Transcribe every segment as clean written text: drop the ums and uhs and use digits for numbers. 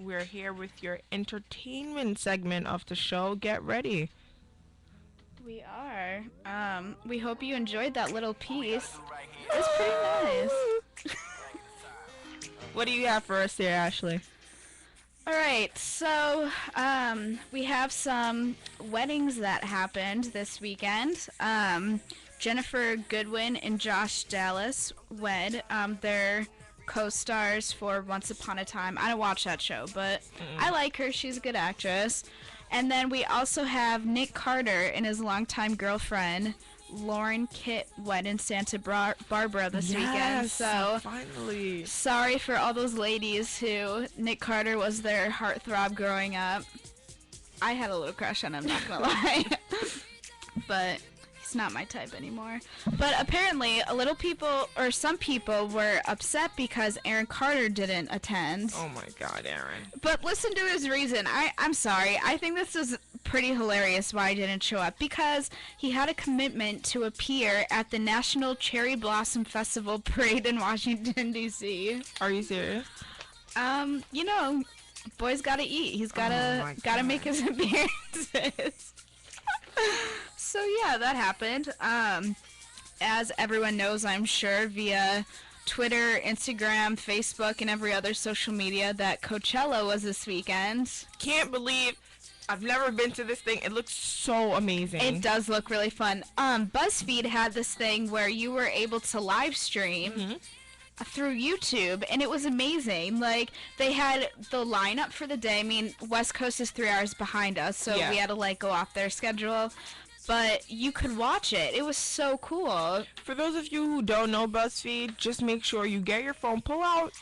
we're here with your entertainment segment of the show. Get ready. We are. We hope you enjoyed that little piece. It's pretty nice. What do you have for us there, Ashley? All right, so we have some weddings that happened this weekend. Jennifer Goodwin and Josh Dallas wed. They're co-stars for Once Upon a Time. I don't watch that show, but I like her. She's a good actress. And then we also have Nick Carter and his longtime girlfriend, Lauren Kitt, wed in Santa Barbara this weekend. So finally. Sorry for all those ladies who Nick Carter was their heartthrob growing up. I had a little crush on him, not gonna lie. But he's not my type anymore. But apparently, some people were upset because Aaron Carter didn't attend. Oh my God, Aaron. But listen to his reason. I'm sorry. I think this is pretty hilarious why he didn't show up. Because he had a commitment to appear at the National Cherry Blossom Festival parade in Washington, D.C. Are you serious? You know, boy's gotta eat. He's gotta make his appearances. So yeah, that happened. As everyone knows, I'm sure, via Twitter, Instagram, Facebook, and every other social media, that Coachella was this weekend. Can't believe I've never been to this thing. It looks so amazing. It does look really fun. BuzzFeed had this thing where you were able to live stream through YouTube, and it was amazing. Like, they had the lineup for the day. I mean, West Coast is 3 hours behind us, so we had to, like, go off their schedule. But you could watch it. It was so cool. For those of you who don't know BuzzFeed, just make sure you get your phone. Pull out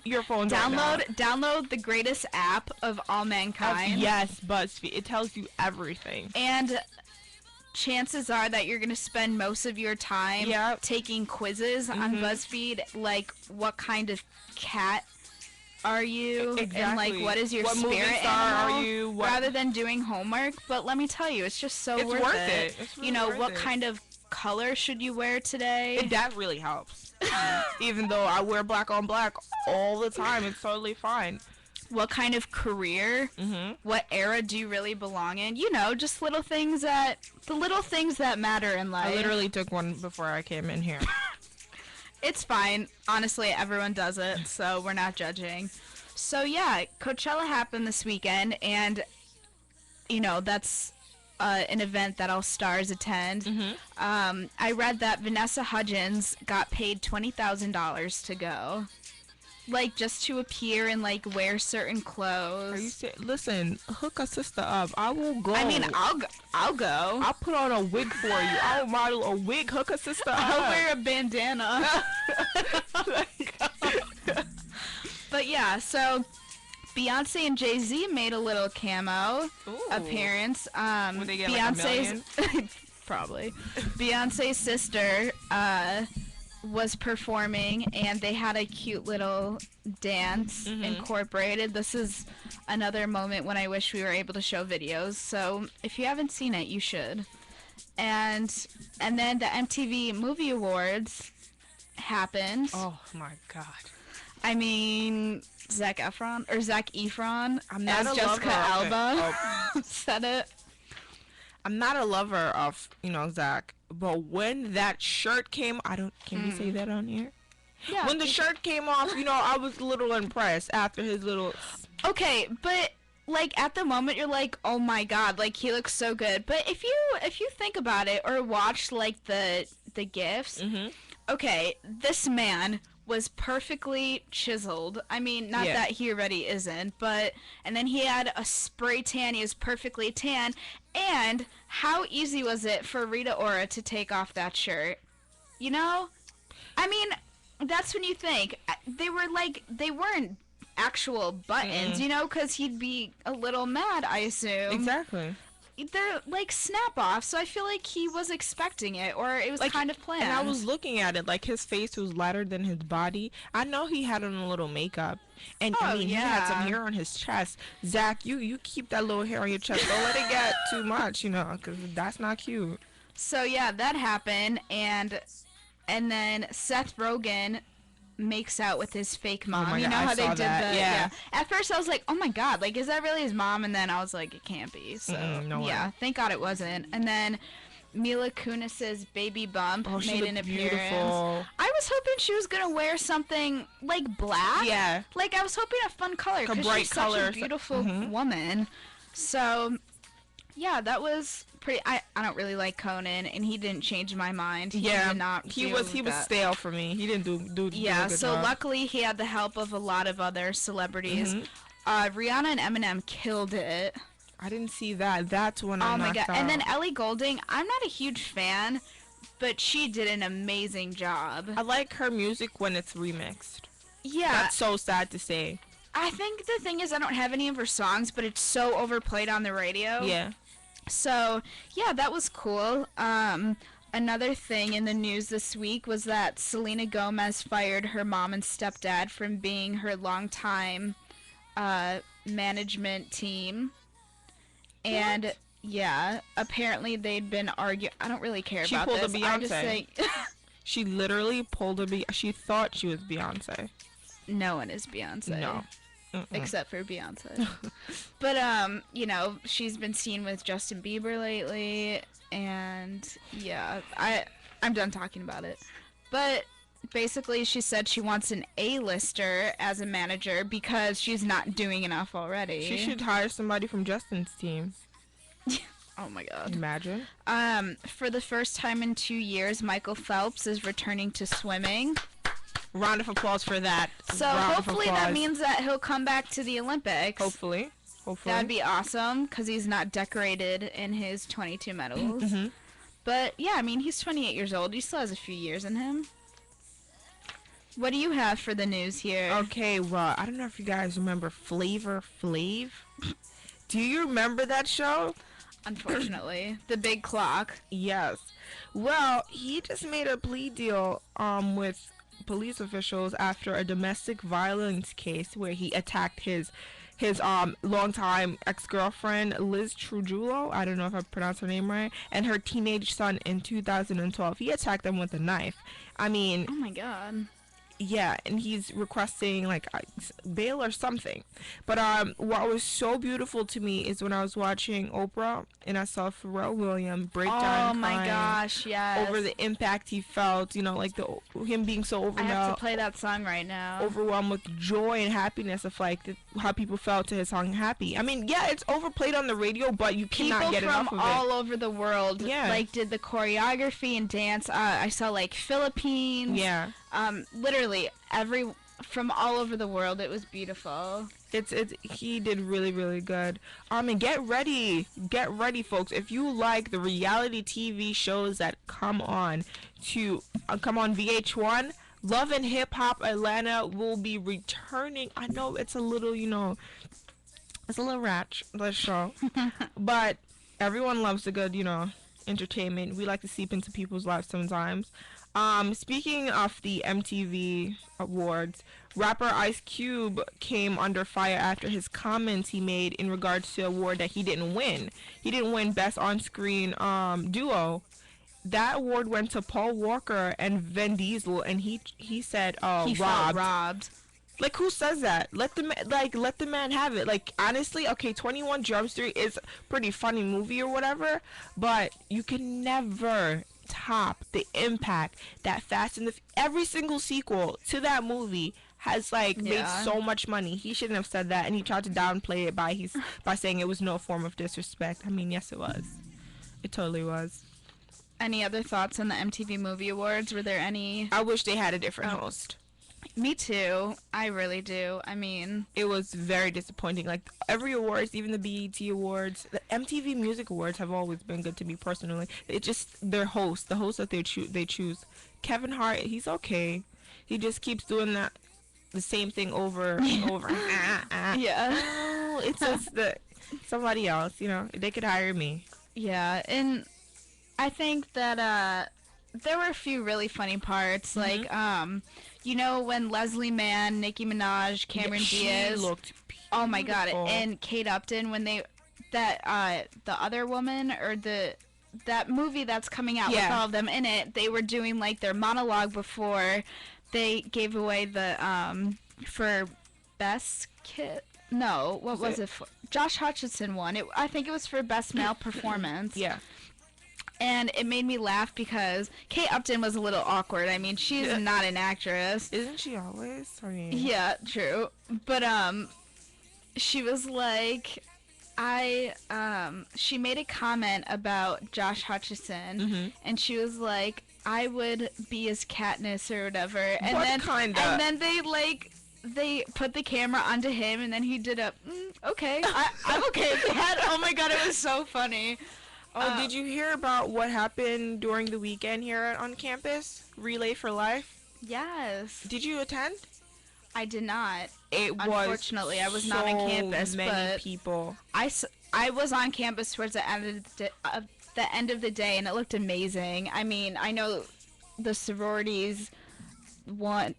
your phone. Download the greatest app of all mankind. Yes, BuzzFeed. It tells you everything. And chances are that you're going to spend most of your time taking quizzes on BuzzFeed, like what kind of cat are you, exactly. And like what is your spirit animal, are you, rather than doing homework. But let me tell you, it's just so worth it. It's really you know, worth what it. Kind of color should you wear today? That really helps. Even though I wear black on black all the time, it's totally fine. What kind of career? What era do you really belong in? You know, just the little things that matter in life. I literally took one before I came in here. It's fine. Honestly, everyone does it, so we're not judging. So yeah, Coachella happened this weekend, and you know, that's an event that all stars attend. I read that Vanessa Hudgens got paid $20,000 to go. Like, just to appear and, like, wear certain clothes. Are you listen, hook a sister up. I will go. I mean, I'll go. I'll put on a wig for you. I'll model a wig. Hook a sister up. I'll wear a bandana. But yeah, so Beyonce and Jay-Z made a little cameo appearance. Would they get Beyonce's like $1 million? Probably. Beyonce's sister was performing, and they had a cute little dance incorporated. This is another moment when I wish we were able to show videos, so if you haven't seen it, you should. And then the MTV Movie Awards happened. Oh my God. I mean, Zac Efron I'm not as a Jessica lover Alba said it. I'm not a lover of, Zach, but when that shirt came, can we say that on here? Yeah. When the shirt came off, I was a little impressed after his little... Okay, but, like, at the moment, you're like, oh my God, like, he looks so good. But if you think about it, or watch, like, the GIFs, okay, this man was perfectly chiseled. I mean, not that he already isn't, but... And then he had a spray tan. He was perfectly tan. And how easy was it for Rita Ora to take off that shirt? You know? I mean, that's when you think. They weren't actual buttons, because he'd be a little mad, I assume. Exactly. They're like snap off, so I feel like he was expecting it, or it was like, kind of planned. And I was looking at it, like his face was lighter than his body. I know he had on a little makeup, and he had some hair on his chest. Zach, you keep that little hair on your chest. Don't let it get too much, because that's not cute. So yeah, that happened, and then Seth Rogen makes out with his fake mom. Oh my you God, know I how they saw did that. Yeah. At first I was like, oh my God, like, is that really his mom? And then I was like, it can't be. So No way. thank God it wasn't. And then Mila Kunis's baby bump She made looked an appearance. beautiful. I was hoping she was gonna wear something like black. Yeah. Like, I was hoping a fun color A because bright she's color. such a beautiful woman. So yeah, that was pretty. I don't really like Conan, and he didn't change my mind. He did not. He was that. stale for me. He didn't do Yeah, a good so job. luckily he had the help of a lot of other celebrities. Rihanna and Eminem killed it. I didn't see that. That's when I Oh my knocked God! out. And then Ellie Goulding, I'm not a huge fan, but she did an amazing job. I like her music when it's remixed. Yeah, That's so sad to say. I think the thing is I don't have any of her songs, but it's so overplayed on the radio. Yeah. So, yeah, that was cool. Another thing in the news this week was that Selena Gomez fired her mom and stepdad from being her longtime management team. And, yeah, apparently they'd been arguing. I don't really care She about pulled a this. I just Beyonce. say She literally pulled a She thought she was Beyonce. no one is Beyonce. No. Except for Beyonce. But, you know, she's been seen with Justin Bieber lately, and, yeah, I'm done talking about it. But, basically, she said she wants an A-lister as a manager because she's not doing enough already. She should hire somebody from Justin's team. Oh, my God. Imagine. For the first time in 2 years, Michael Phelps is returning to swimming. Round of applause for that. So Round of hopefully that applause. means that he'll come back to the Olympics. Hopefully. That'd be awesome because he's not decorated in his 22 medals. But yeah, I mean, he's 28 years old. He still has a few years in him. What do you have for the news here? Okay, well, I don't know if you guys remember Flavor Flav. Do you remember that show? Unfortunately, the big clock. Yes. Well, he just made a plea deal with police officials after a domestic violence case where he attacked his longtime ex-girlfriend Liz Trujillo, I don't know if I pronounced her name right, and her teenage son in 2012. He attacked them with a knife. I mean, Oh my God. yeah, and he's requesting like bail or something. But what was so beautiful to me is when I was watching Oprah and I saw Pharrell Williams break down Oh my crying gosh, yes. over the impact he felt, you know, like him being so I have to play that song right now. overwhelmed with joy and happiness of like how people felt to his song Happy. I mean, yeah, it's overplayed on the radio, but you cannot People get enough from of all it. over the world, Yeah. like, did the choreography and dance. I saw like Philippines. Yeah. Literally from all over the world. It was beautiful. He did really, really good. And get ready, folks. If you like the reality TV shows that come on VH1, Love and Hip Hop Atlanta will be returning. I know it's a little, it's a little ratch, the show, but everyone loves a good, entertainment. We like to seep into people's lives sometimes. Speaking of the MTV Awards, rapper Ice Cube came under fire after his comments he made in regards to an award that he didn't win. He didn't win Best On-Screen Duo. That award went to Paul Walker and Vin Diesel, and he said, He felt robbed. Like, who says that? Let the man have it. Like, honestly, okay, 21 Jump Street is a pretty funny movie or whatever, but you can never top the impact that every single sequel to that movie has made so much money. He shouldn't have said that, and he tried to downplay it by saying it was no form of disrespect. I mean, yes, it was. It totally was. Any other thoughts on the MTV Movie Awards? Were there any? I wish they had a different host. Me too. I really do. I mean, it was very disappointing. Like, every awards, even the BET Awards, the MTV Music Awards have always been good to me personally. It's just the host that they choose. Kevin Hart, he's okay. He just keeps doing the same thing over and over. Yeah. Oh, it's just somebody else. They could hire me. Yeah, and I think that there were a few really funny parts, like when Leslie Mann, Nicki Minaj, Cameron Diaz, looked beautiful. Oh my God, and Kate Upton when the other woman or that movie that's coming out with all of them in it, they were doing like their monologue before they gave away the for best kid. No, what was it for? Josh Hutcherson won. I think it was for best male performance. Yeah. And it made me laugh because Kate Upton was a little awkward. I mean, she's not an actress. Isn't she always? I mean... Yeah, true. But she was like, she made a comment about Josh Hutcherson, and she was like, I would be his Katniss or whatever. And then they put the camera onto him, and then he did a, okay, I'm okay with that. Oh my god, it was so funny. Oh, did you hear about what happened during the weekend here on campus? Relay for Life? Yes. Did you attend? I did not. Unfortunately, I was not on campus, many people. I was on campus towards the end of the day, and it looked amazing. I mean, I know the sororities they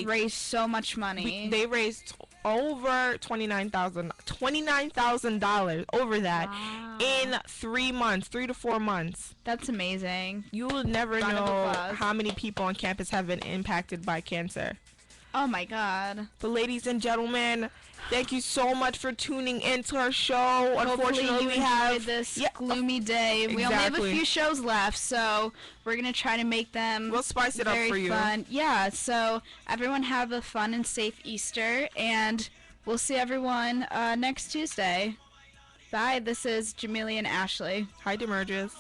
raised so much money. They raised over $29,000 over that in 3 months, 3 to 4 months. That's amazing. You will never know how many people on campus have been impacted by cancer. Oh my god. But ladies and gentlemen, thank you so much for tuning into our show. Unfortunately, we have this gloomy day. We only have a few shows left, so we're gonna try to make them. We'll spice it up for you. Fun. Yeah. So everyone have a fun and safe Easter, and we'll see everyone next Tuesday. Bye. This is Jemilia and Ashley. Hi, Demerges.